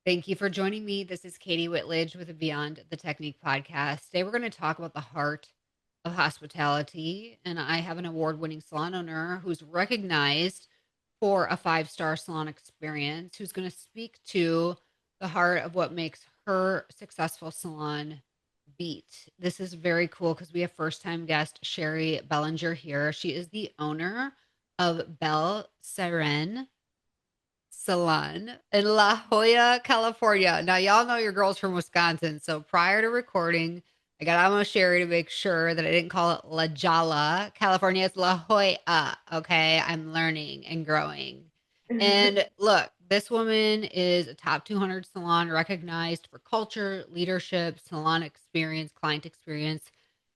Thank you for joining me. This is Katie Whitledge with the Beyond the Technique podcast. Today, we're going to talk about the heart of hospitality. And I have an award winning salon owner who's recognized for a five-star salon experience, who's going to speak to the heart of what makes her successful salon beat. This is very cool because we have first time guest Sherri Belanger here. She is the owner of BELLE SIRENE Salon in La Jolla, California. Now, y'all know your girl's from Wisconsin. So prior to recording, I got on with Sherri to make sure that I didn't call it La Jolla, California. It's La Jolla. Okay. I'm learning and growing. And look, this woman is a top 200 salon recognized for culture, leadership, salon experience, client experience.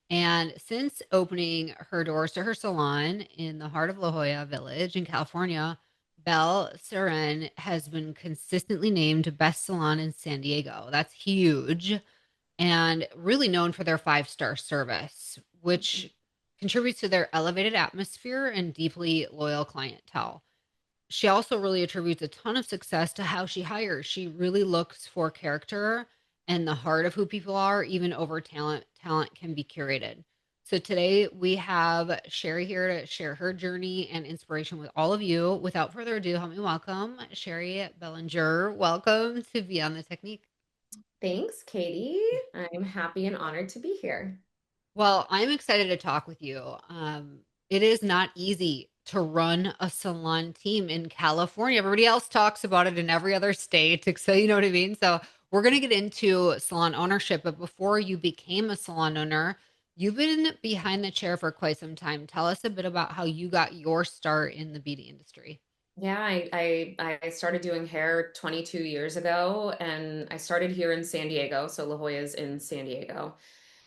And since opening her doors to her salon in the heart of La Jolla Village in California, Belle Seren has been consistently named best salon in San Diego. That's huge. And really known for their five-star service, which contributes to their elevated atmosphere and deeply loyal clientele. She also really attributes a ton of success to how she hires. She really looks for character and the heart of who people are, even over talent. Talent can be curated. So today we have Sherri here to share her journey and inspiration with all of you. Without further ado, help me welcome Sherri Belanger. Welcome to Beyond the Technique. Thanks, Katie. I'm happy and honored to be here. Well, I'm excited to talk with you. It is not easy to run a salon team in California. Everybody else talks about it in every other state. So, you know what I mean? So, we're going to get into salon ownership. But before you became a salon owner, you've been behind the chair for quite some time. Tell us a bit about how you got your start in the beauty industry. Yeah, I started doing hair 22 years ago, and I started here in San Diego. So La Jolla's in San Diego.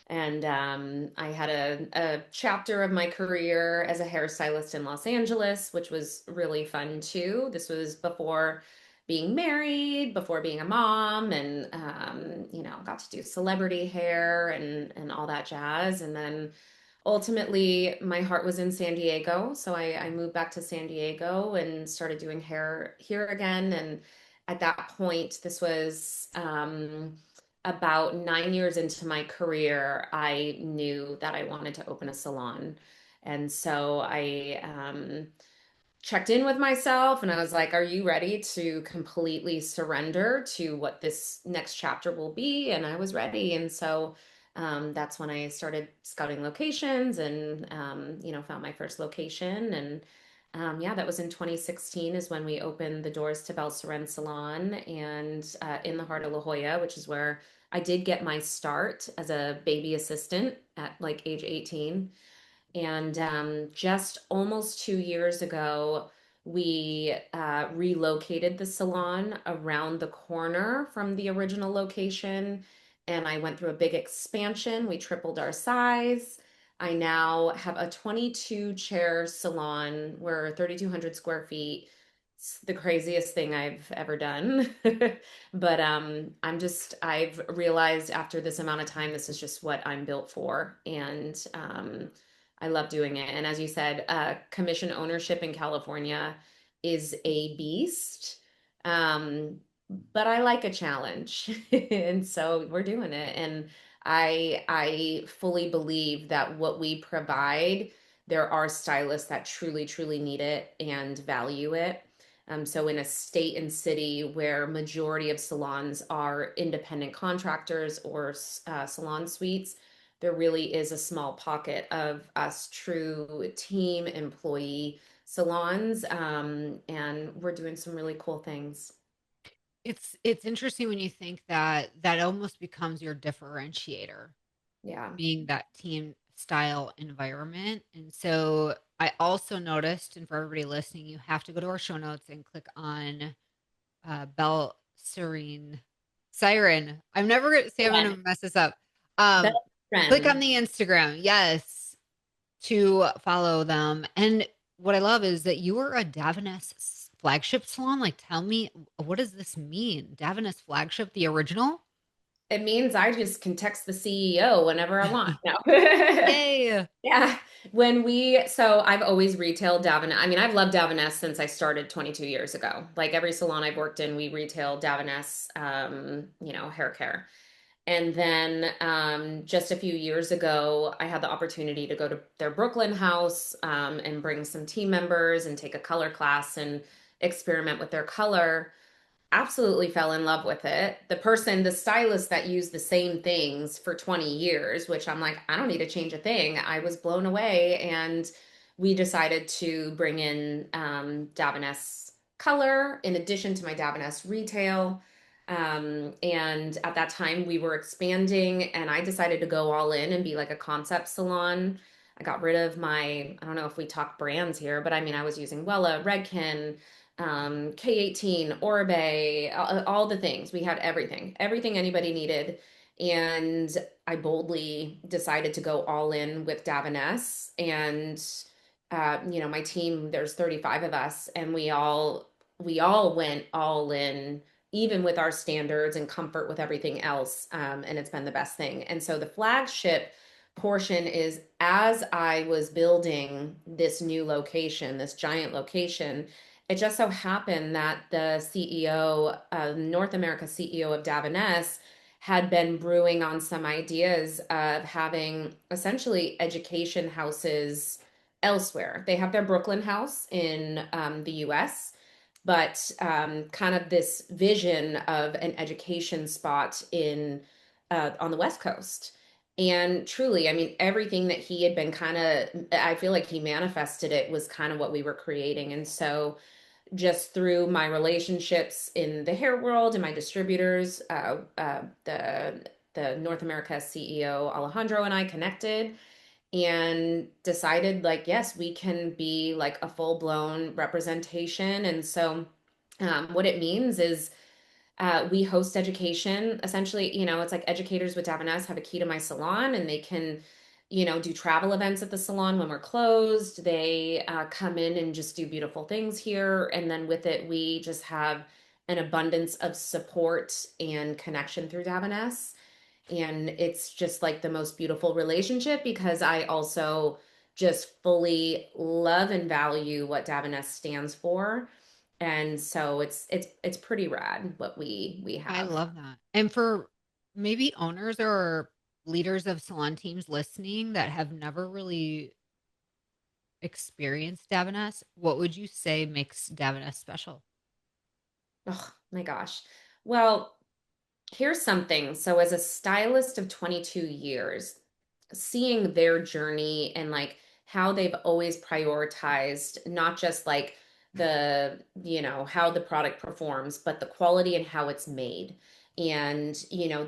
And I had a chapter of my career as a hairstylist in Los Angeles, which was really fun too. This was before being married, before being a mom, and got to do celebrity hair and all that jazz. And then ultimately, my heart was in San Diego, so I moved back to San Diego and started doing hair here again. And at that point, this was about 9 years into my career, I knew that I wanted to open a salon. And so I checked in with myself and I was like, are you ready to completely surrender to what this next chapter will be? And I was ready. And so that's when I started scouting locations and, found my first location. And yeah, that was in 2016 is when we opened the doors to Belle Seren Salon and in the heart of La Jolla, which is where I did get my start as a baby assistant at like age 18. And just almost 2 years ago, we relocated the salon around the corner from the original location. And I went through a big expansion. We tripled our size. I now have a 22 chair salon. We're 3,200 square feet. It's the craziest thing I've ever done. But I've realized after this amount of time, this is just what I'm built for. And I love doing it. And as you said, commission ownership in California is a beast. Um, but I like a challenge. And so we're doing it. And I fully believe that what we provide, there are stylists that truly, truly need it and value it. So in a state and city where majority of salons are independent contractors or salon suites, there really is a small pocket of us true team employee salons, and we're doing some really cool things. It's interesting when you think that that almost becomes your differentiator, Yeah. being that team style environment. And so I also noticed, and for everybody listening, you have to go to our show notes and click on Bell Serene Siren. I'm never gonna say I'm Friend. gonna mess this up. Um, Best Click on friend. the Instagram, yes, to follow them. And what I love is that you are a Davines flagship salon. Like, tell me, what does this mean? Davines flagship, the original? It means I just can text the CEO whenever I want. No. Yay. Yeah. So I've always retailed Davines. I mean, I've loved Davines since I started 22 years ago. Like every salon I've worked in, we retail Davines, hair care. And then just a few years ago, I had the opportunity to go to their Brooklyn house and bring some team members and take a color class and experiment with their color. Absolutely fell in love with it. The stylist that used the same things for 20 years, which I'm like, I don't need to change a thing. I was blown away. And we decided to bring in Davines color in addition to my Davines retail. And at that time, we were expanding, and I decided to go all in and be like a concept salon. I got rid of I don't know if we talk brands here, but I mean, I was using Wella, Redken, K18, Orbe, all the things. We had everything anybody needed. And I boldly decided to go all in with Davines. And, my team, there's 35 of us, and we all went all in, even with our standards and comfort with everything else. And it's been the best thing. And so the flagship portion is as I was building this new location, this giant location, it just so happened that the CEO, North America CEO of Davines, had been brewing on some ideas of having essentially education houses elsewhere. They have their Brooklyn house in the US, but kind of this vision of an education spot in on the West Coast. And truly, I mean, everything that he had been I feel like he manifested it was kind of what we were creating. And so just through my relationships in the hair world and my distributors, the North America CEO Alejandro and I connected and decided like, yes, we can be like a full blown representation. And so, what it means is we host education. Essentially, it's like educators with Davines have a key to my salon, and they can, do travel events at the salon when we're closed. They come in and just do beautiful things here. And then with it, we just have an abundance of support and connection through Davines. And it's just like the most beautiful relationship because I also just fully love and value what Davines stands for. And so it's pretty rad what we I have. love that. And for maybe owners or leaders of salon teams listening that have never really experienced Davines, what would you say makes Davines special? Oh my gosh. Well, here's something. So as a stylist of 22 years, seeing their journey and like how they've always prioritized not just like how the product performs, but the quality and how it's made. And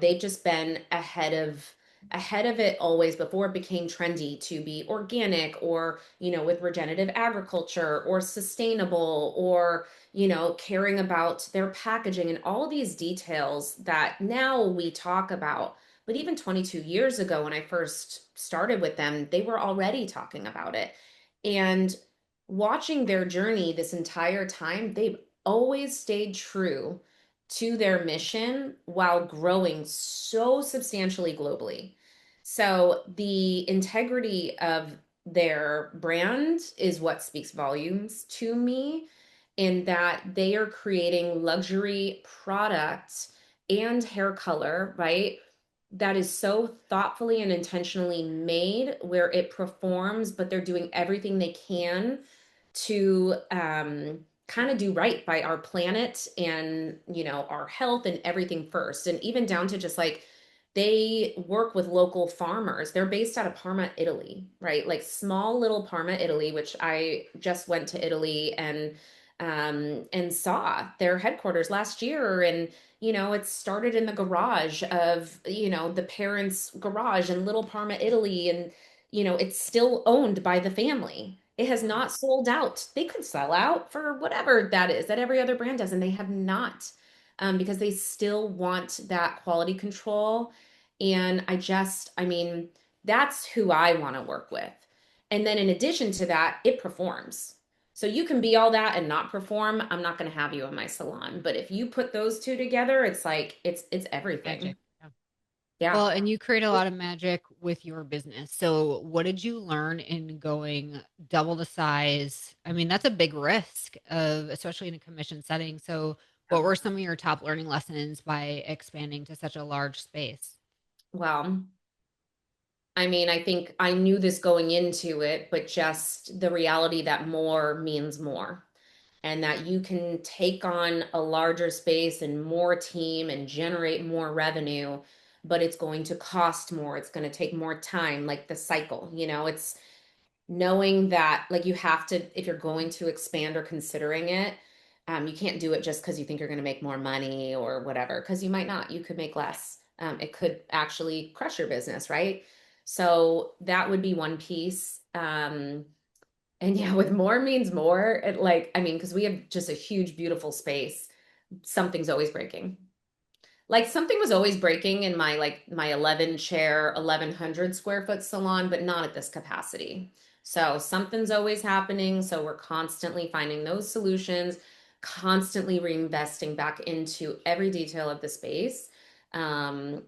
they've just been ahead of it always before it became trendy to be organic or with regenerative agriculture or sustainable or caring about their packaging and all these details that now we talk about. But even 22 years ago, when I first started with them, they were already talking about it. And watching their journey this entire time, they've always stayed true to their mission while growing so substantially globally. So the integrity of their brand is what speaks volumes to me, in that they are creating luxury products and hair color, right? That is so thoughtfully and intentionally made where it performs, but they're doing everything they can to kind of do right by our planet and our health and everything first, and even down to just like they work with local farmers. They're based out of Parma, Italy, right? Like small little Parma, Italy, which I just went to Italy and saw their headquarters last year. And it started in the garage of the parents' garage in Little Parma, Italy, and it's still owned by the family. It has Wow. not sold out. They could sell out for whatever that is that every other brand does, and they have not, because they still want that quality control. And I mean, that's who I want to work with. And then in addition to that, it performs. So you can be all that and not perform. I'm not going to have you in my salon. But if you put those two together, it's like it's everything. Magic. Yeah. Yeah. Well, and you create a lot of magic with your business. So, what did you learn in going double the size? I mean, that's a big risk of, especially in a commission setting. So, what were some of your top learning lessons by expanding to such a large space? Well, I mean, I think I knew this going into it, but just the reality that more means more, and that you can take on a larger space and more team and generate more revenue, but it's going to cost more. It's going to take more time, like the cycle, it's knowing that like you have to, if you're going to expand or considering it, you can't do it just because you think you're going to make more money or whatever, because you might not. You could make less. It could actually crush your business, right? So that would be one piece. And yeah, with more means more. Like, I mean, because we have just a huge, beautiful space. Something's always breaking. Like something was always breaking in my 11 chair, 1100 square foot salon, but not at this capacity. So something's always happening. So we're constantly finding those solutions, constantly reinvesting back into every detail of the space. And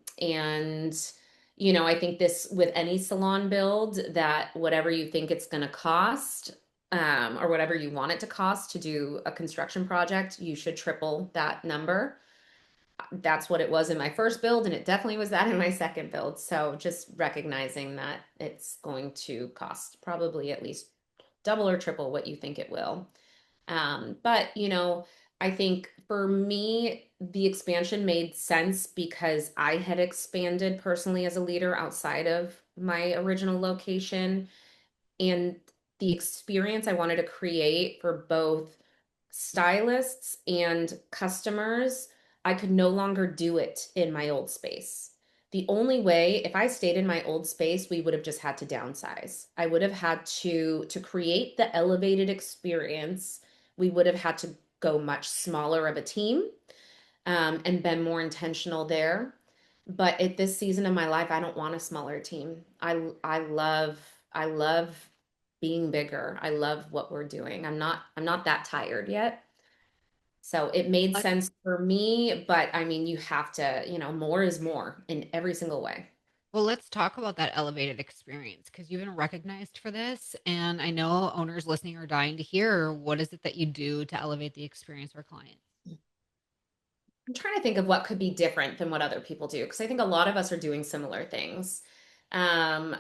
I think this with any salon build, that whatever you think it's going to cost, or whatever you want it to cost to do a construction project, you should triple that number. That's what it was in my first build, and it definitely was that in my second build. So just recognizing that it's going to cost probably at least double or triple what you think it will. But I think for me, the expansion made sense because I had expanded personally as a leader outside of my original location, and the experience I wanted to create for both stylists and customers, I could no longer do it in my old space. The only way, if I stayed in my old space, we would have just had to downsize. I would have had to create the elevated experience. We would have had to go much smaller of a team, and been more intentional there. But at this season of my life, I don't want a smaller team. I love being bigger. I love what we're doing. I'm not that tired yet. So it made Let- sense for me, but I mean, you have to, more is more in every single way. Well, let's talk about that elevated experience because you've been recognized for this. And I know owners listening are dying to hear what is it that you do to elevate the experience for clients? I'm trying to think of what could be different than what other people do, because I think a lot of us are doing similar things. Um,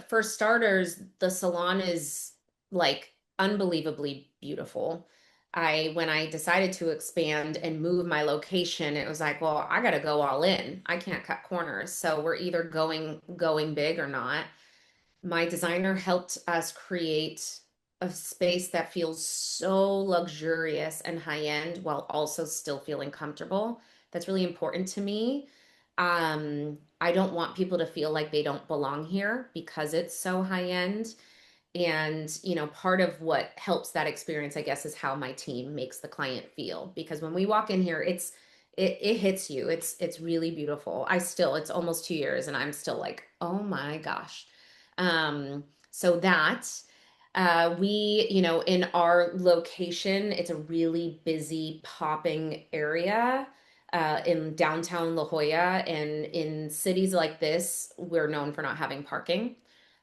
for starters, the salon is like unbelievably beautiful. When I decided to expand and move my location, it was like, well, I got to go all in. I can't cut corners. So we're either going big or not. My designer helped us create a space that feels so luxurious and high end while also still feeling comfortable. That's really important to me. I don't want people to feel like they don't belong here because it's so high end. And, part of what helps that experience, I guess, is how my team makes the client feel. Because when we walk in here, it hits you. It's really beautiful. It's almost 2 years and I'm still like, oh my gosh. So that in our location, it's a really busy, popping area in downtown La Jolla. And in cities like this, we're known for not having parking.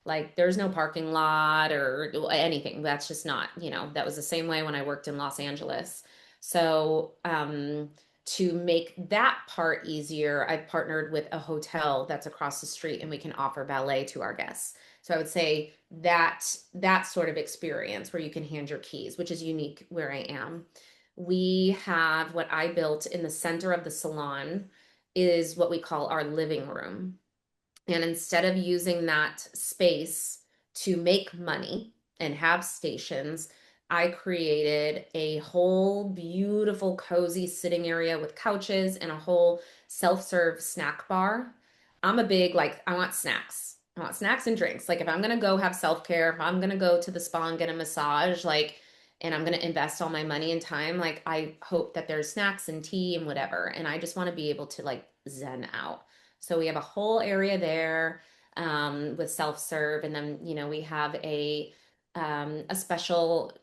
Like there's no parking lot or anything. That's just not, that was the same way when I worked in Los Angeles. So, to make that part easier, I've partnered with a hotel that's across the street and we can offer ballet to our guests. So I would say that sort of experience where you can hand your keys, which is unique where I am. We have what I built in the center of the salon is what we call our living room. And instead of using that space to make money and have stations, I created a whole beautiful, cozy sitting area with couches and a whole self serve snack bar. I'm a big, like, I want snacks. I want snacks and drinks. Like, if I'm going to go have self care, if I'm going to go to the spa and get a massage, like, and I'm going to invest all my money and time, like, I hope that there's snacks and tea and whatever. And I just want to be able to, like, zen out. So we have a whole area there, with self-serve, and then we have a special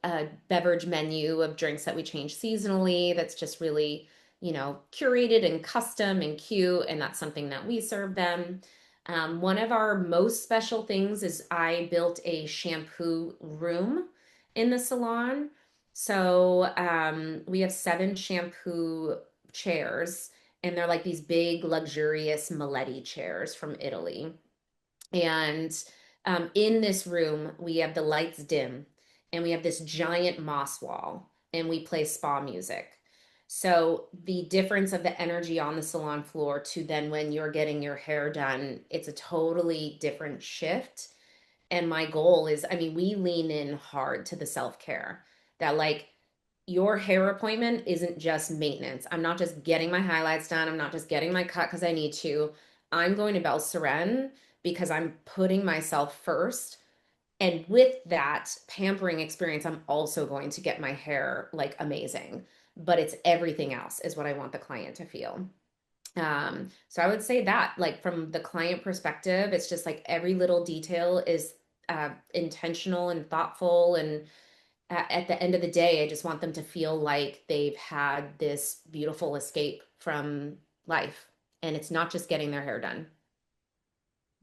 beverage menu of drinks that we change seasonally. That's just really curated and custom and cute, and that's something that we serve them. One of our most special things is I built a shampoo room in the salon. So we have 7 shampoo chairs, and they're like these big, luxurious Maletti chairs from Italy. And in this room, we have the lights dim, and we have this giant moss wall, and we play spa music. So the difference of the energy on the salon floor to then when you're getting your hair done, it's a totally different shift. And my goal is, I mean, we lean in hard to the self-care that like your hair appointment isn't just maintenance. I'm not just getting my highlights done. I'm not just getting my cut because I need to. I'm going to Belle Sirene because I'm putting myself first. And with that pampering experience, I'm also going to get my hair like amazing. But it's everything else is what I want the client to feel. So I would say that, like, from the client perspective, it's just like every little detail is intentional and thoughtful. And at the end of the day, I just want them to feel like they've had this beautiful escape from life. And it's not just getting their hair done.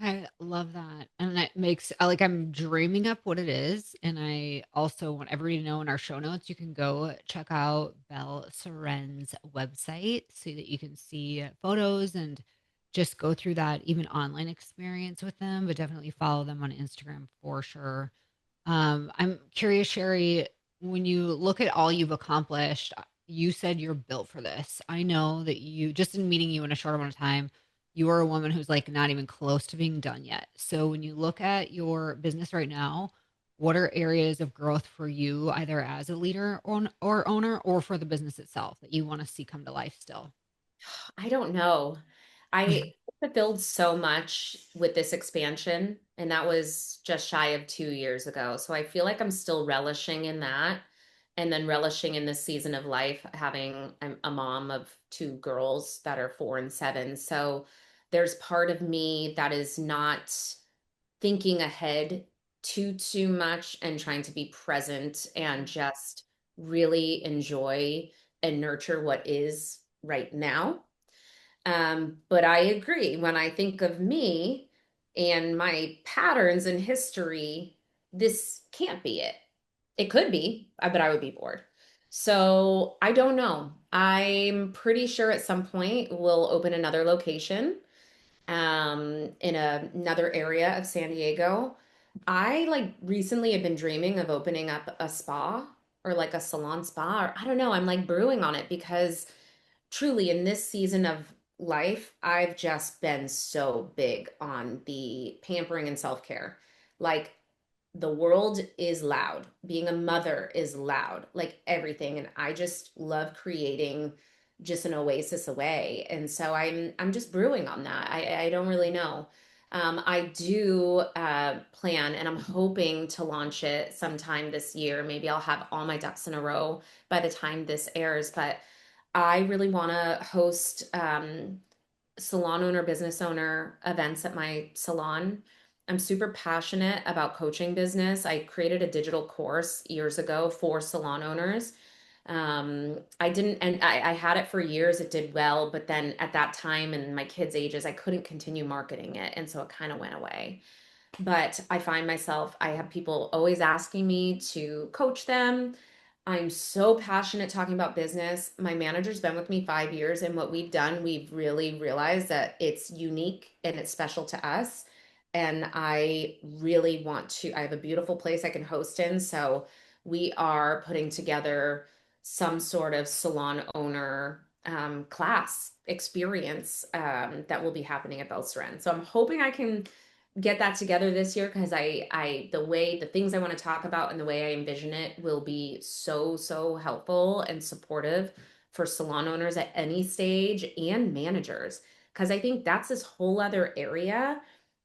I love that, and that makes like, I'm dreaming up what it is, and I also want everybody to know in our show notes, you can go check out Belle Seren's website so that you can see photos and just go through that even online experience with them, but definitely follow them on Instagram for sure. I'm curious, Sherry, when you look at all you've accomplished, you said you're built for this. I know that you, just in meeting you in a short amount of time, you are a woman who's like not even close to being done yet. So when you look at your business right now, what are areas of growth for you, either as a leader or owner, or for the business itself that you want to see come to life still? I don't know. I fulfilled so much with this expansion, and that was just shy of 2 years ago. So I feel like I'm still relishing in that, and then relishing in this season of life, having I'm a mom of 2 girls that are 4 and 7. So there's part of me that is not thinking ahead too much and trying to be present and just really enjoy and nurture what is right now. But I agree. When I think of me and my patterns in history, this can't be it. It could be, but I would be bored. So I don't know. I'm pretty sure at some point we'll open another location in another area of San Diego. I like recently have been dreaming of opening up a spa or like a salon spa, or I don't know. I'm like brewing on it because truly in this season of life, I've just been so big on the pampering and self-care. Like the world is loud. Being a mother is loud, like everything. And I just love creating just an oasis away. And so I'm just brewing on that. I don't really know. I do plan, and I'm hoping to launch it sometime this year. Maybe I'll have all my ducks in a row by the time this airs. But I really want to host salon owner, business owner events at my salon. I'm super passionate about coaching business. I created a digital course years ago for salon owners. I didn't, and I had it for years. It did well, but then at that time and my kids' ages, I couldn't continue marketing it. And so it kind of went away. But I find myself, I have people always asking me to coach them. I'm so passionate talking about business. My manager's been with me 5 years, and what we've done, we've really realized that it's unique and it's special to us. And I really want to, I have a beautiful place I can host in. So we are putting together some sort of salon owner class experience that will be happening at Belle Seren. So I'm hoping I can get that together this year because the things I want to talk about and the way I envision it will be so helpful and supportive for salon owners at any stage and managers. Because I think that's this whole other area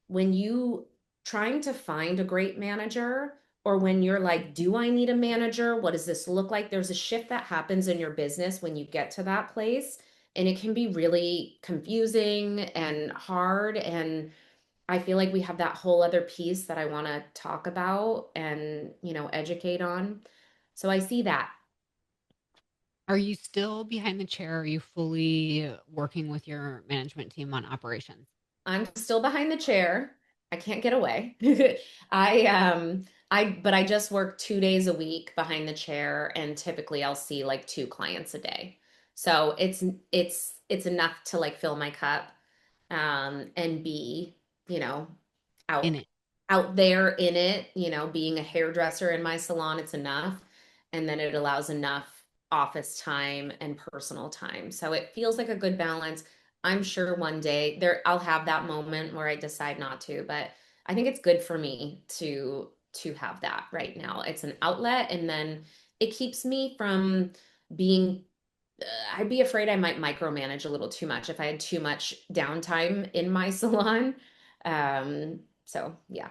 when you trying to find a great manager, or when you're like, do I need a manager? What does this look like? There's a shift that happens in your business when you get to that place, and it can be really confusing and hard. And I feel like we have that whole other piece that I want to talk about and, educate on. So I see that. Are you still behind the chair? Are you fully working with your management team on operations? I'm still behind the chair. I can't get away. But I just work 2 days a week behind the chair, and typically I'll see like two clients a day. So it's enough to like fill my cup, and be, you know, In out it. out there in it, being a hairdresser in my salon, it's enough. And then it allows enough office time and personal time. So it feels like a good balance. I'm sure one day there I'll have that moment where I decide not to, but I think it's good for me to have that right now. It's an outlet, and then it keeps me from being I'd be afraid I might micromanage a little too much if I had too much downtime in my salon. So yeah.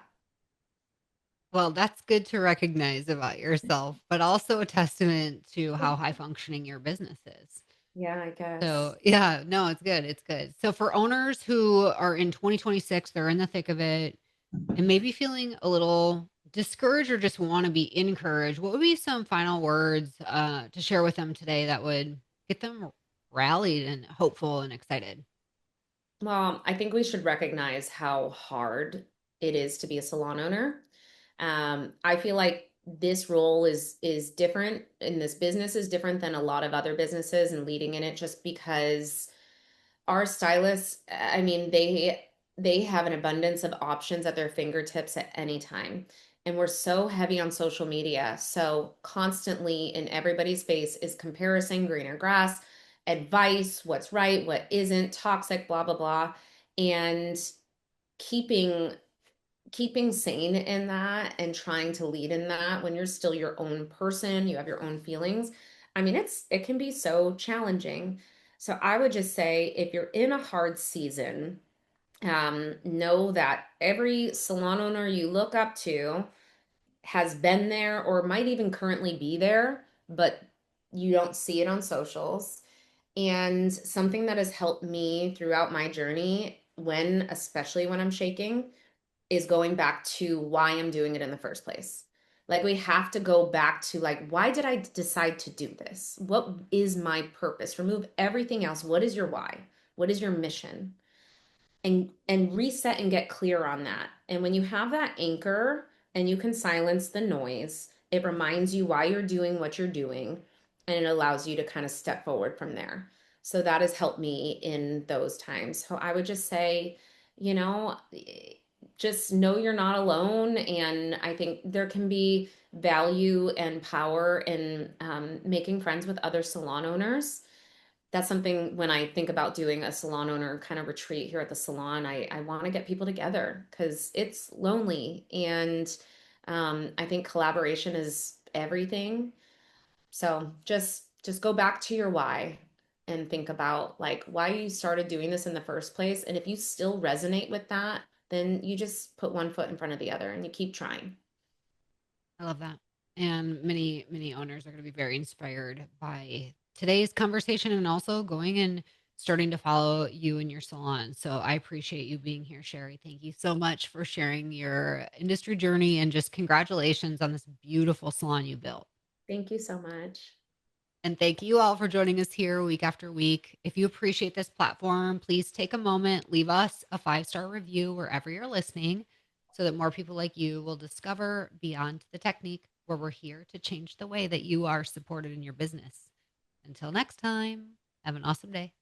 Well, that's good to recognize about yourself, but also a testament to how high functioning your business is. Yeah, I guess. So, yeah, no, it's good. It's good. So, for owners who are in 2026, they're in the thick of it and maybe feeling a little discouraged or just want to be encouraged, what would be some final words to share with them today that would get them rallied and hopeful and excited? Well, I think we should recognize how hard it is to be a salon owner. I feel like this role is different, and this business is different than a lot of other businesses, and leading in it, just because our stylists, I mean, they have an abundance of options at their fingertips at any time. And we're so heavy on social media. So constantly in everybody's face is comparison, greener grass, advice, what's right, what isn't, toxic, blah, blah, blah. And keeping keeping sane in that and trying to lead in that when you're still your own person, you have your own feelings. I mean, it can be so challenging. So I would just say if you're in a hard season, know that every salon owner you look up to has been there or might even currently be there, but you don't see it on socials. And something that has helped me throughout my journey, especially when I'm shaking, is going back to why I'm doing it in the first place. Like we have to go back to like, why did I decide to do this? What is my purpose? Remove everything else. What is your why? What is your mission? And reset and get clear on that. And when you have that anchor and you can silence the noise, it reminds you why you're doing what you're doing, and it allows you to kind of step forward from there. So that has helped me in those times. So I would just say, you know, just know you're not alone. And I think there can be value and power in making friends with other salon owners. That's something when I think about doing a salon owner kind of retreat here at the salon, I want to get people together because it's lonely. And I think collaboration is everything. So just go back to your why and think about like why you started doing this in the first place. And if you still resonate with that, then you just put one foot in front of the other and you keep trying. I love that. And many, many owners are going to be very inspired by today's conversation and also going and starting to follow you in your salon. So I appreciate you being here, Sherri. Thank you so much for sharing your industry journey and just congratulations on this beautiful salon you built. Thank you so much. And thank you all for joining us here week after week. If you appreciate this platform, please take a moment, leave us a 5-star review wherever you're listening so that more people like you will discover Beyond the Technique, where we're here to change the way that you are supported in your business. Until next time, have an awesome day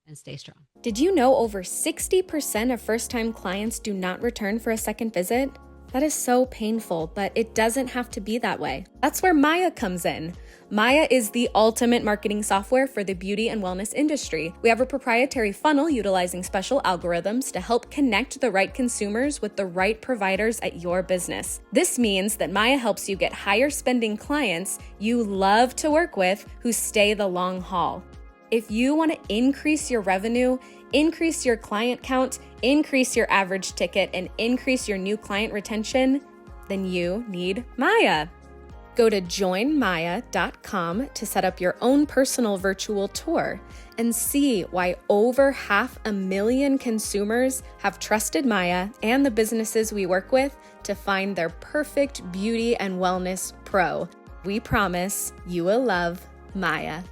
and stay strong. Did you know over 60% of first-time clients do not return for a second visit? That is so painful, but it doesn't have to be that way. That's where Maya comes in. Maya is the ultimate marketing software for the beauty and wellness industry. We have a proprietary funnel utilizing special algorithms to help connect the right consumers with the right providers at your business. This means that Maya helps you get higher spending clients you love to work with who stay the long haul. If you want to increase your revenue, increase your client count, increase your average ticket, and increase your new client retention, then you need Maya. Go to joinmaya.com to set up your own personal virtual tour and see why over 500,000 consumers have trusted Maya and the businesses we work with to find their perfect beauty and wellness pro. We promise you will love Maya.